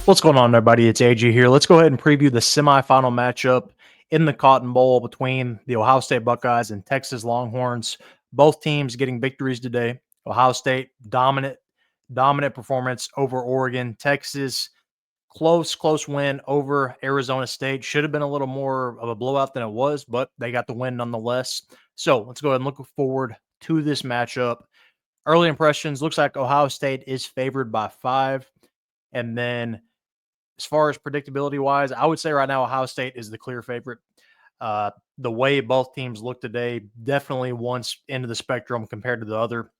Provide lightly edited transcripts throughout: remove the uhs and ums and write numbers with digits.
What's going on, everybody? It's AJ here. Let's go ahead and preview the semifinal matchup in the Cotton Bowl between the Ohio State Buckeyes and Texas Longhorns. Both teams getting victories today. Ohio State, dominant performance over Oregon. Texas, close win over Arizona State. Should have been a little more of a blowout than it was, but they got the win nonetheless. So let's go ahead and look forward to this matchup. Early impressions, looks like Ohio State is favored by 5. And then as far as predictability wise, I would say right now Ohio State is the clear favorite. The way both teams look today, definitely one's into the spectrum compared to the other.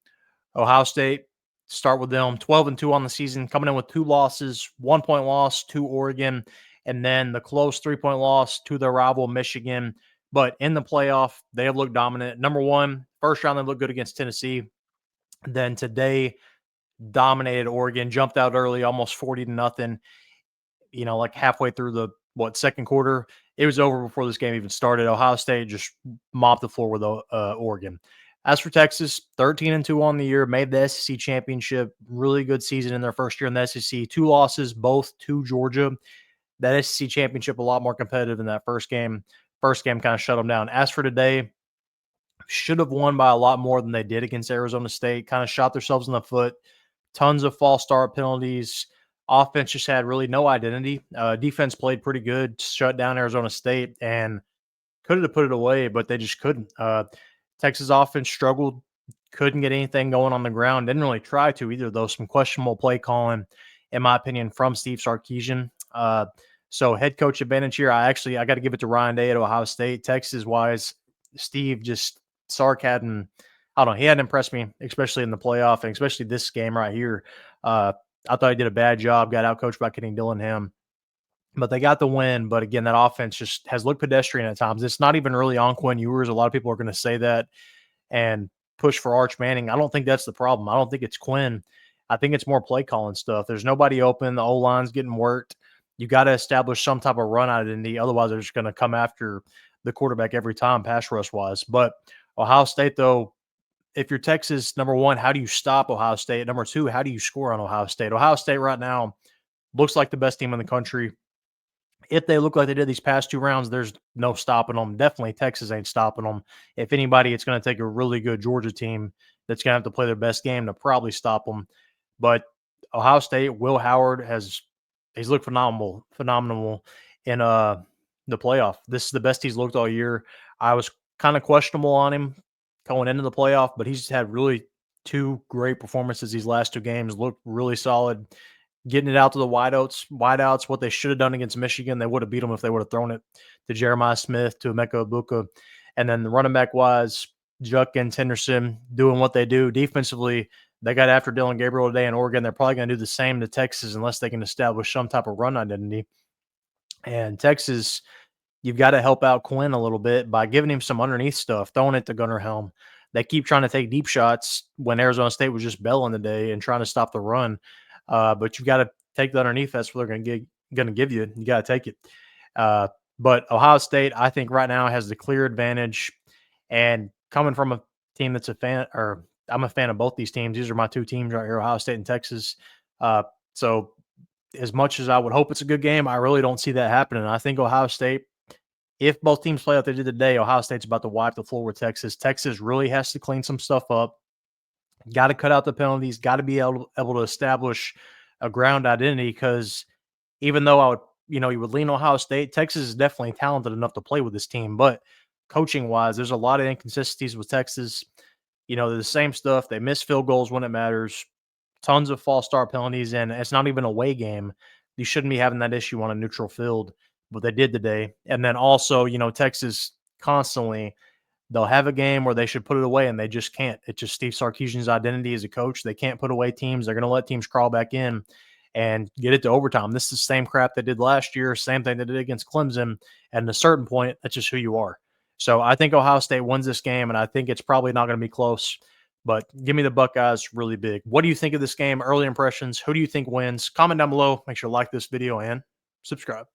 Ohio State, start with them 12-2 on the season, coming in with 2 losses, 1-point loss to Oregon, and then the close 3-point loss to their rival Michigan. But in the playoff, they have looked dominant. Number one, first round, they looked good against Tennessee. Then today, dominated Oregon, jumped out early, almost 40-0. Like halfway through the second quarter, it was over before this game even started. Ohio State just mopped the floor with Oregon. As for Texas, 13-2 on the year, made the SEC championship. Really good season in their first year in the SEC. 2 losses, both to Georgia. That SEC championship a lot more competitive than that first game. First game kind of shut them down. As for today, should have won by a lot more than they did against Arizona State. Kind of shot themselves in the foot. Tons of false start penalties. Offense just had really no identity. Defense played pretty good, shut down Arizona State, and could have put it away, but they just couldn't. Texas offense struggled, couldn't get anything going on the ground. Didn't really try to either, though. Some questionable play calling, in my opinion, from Steve Sarkisian. So head coach advantage here. I got to give it to Ryan Day at Ohio State. Texas wise, Sark hadn't. I don't know. He hadn't impressed me, especially in the playoff, and especially this game right here. I thought he did a bad job, got outcoached by Dillingham. But they got the win. But again, that offense just has looked pedestrian at times. It's not even really on Quinn Ewers. A lot of people are going to say that and push for Arch Manning. I don't think that's the problem. I don't think it's Quinn. I think it's more play calling stuff. There's nobody open. The O-line's getting worked. You got to establish some type of run identity. Otherwise, they're just going to come after the quarterback every time, pass rush wise. But Ohio State, though, if you're Texas, number one, how do you stop Ohio State? Number two, how do you score on Ohio State? Ohio State right now looks like the best team in the country. If they look like they did these past 2 rounds, there's no stopping them. Definitely Texas ain't stopping them. If anybody, it's going to take a really good Georgia team that's going to have to play their best game to probably stop them. But Ohio State, Will Howard he's looked phenomenal in the playoff. This is the best he's looked all year. I was kind of questionable on him going into the playoff, but he's had really 2 great performances these last 2 games. Looked really solid, getting it out to the wideouts. What they should have done against Michigan, they would have beat them if they would have thrown it to Jeremiah Smith, to Emeka Egbuka. And then the running back wise, Judkins, Henderson doing what they do defensively. They got after Dillon Gabriel today in Oregon. They're probably going to do the same to Texas unless they can establish some type of run identity. And Texas, you've got to help out Quinn a little bit by giving him some underneath stuff, throwing it to Gunnar Helm. They keep trying to take deep shots when Arizona State was just belling today and trying to stop the run. But you've got to take the underneath. That's what they're going to give you. You got to take it. But Ohio State, I think right now has the clear advantage. And coming from a team that's I'm a fan of both these teams. These are my 2 teams right here, Ohio State and Texas. So as much as I would hope it's a good game, I really don't see that happening. I think Ohio State, if both teams play like they did today, Ohio State's about to wipe the floor with Texas. Texas really has to clean some stuff up. Got to cut out the penalties. Got to be able to establish a ground identity, because even though you would lean Ohio State, Texas is definitely talented enough to play with this team. But coaching-wise, there's a lot of inconsistencies with Texas. They're the same stuff. They miss field goals when it matters. Tons of false start penalties, and it's not even a away game. You shouldn't be having that issue on a neutral field, but they did today. And then also, Texas constantly, they'll have a game where they should put it away, and they just can't. It's just Steve Sarkisian's identity as a coach. They can't put away teams. They're going to let teams crawl back in and get it to overtime. This is the same crap they did last year, same thing they did against Clemson. And at a certain point, that's just who you are. So I think Ohio State wins this game, and I think it's probably not going to be close. But give me the Buckeyes really big. What do you think of this game? Early impressions. Who do you think wins? Comment down below. Make sure to like this video and subscribe.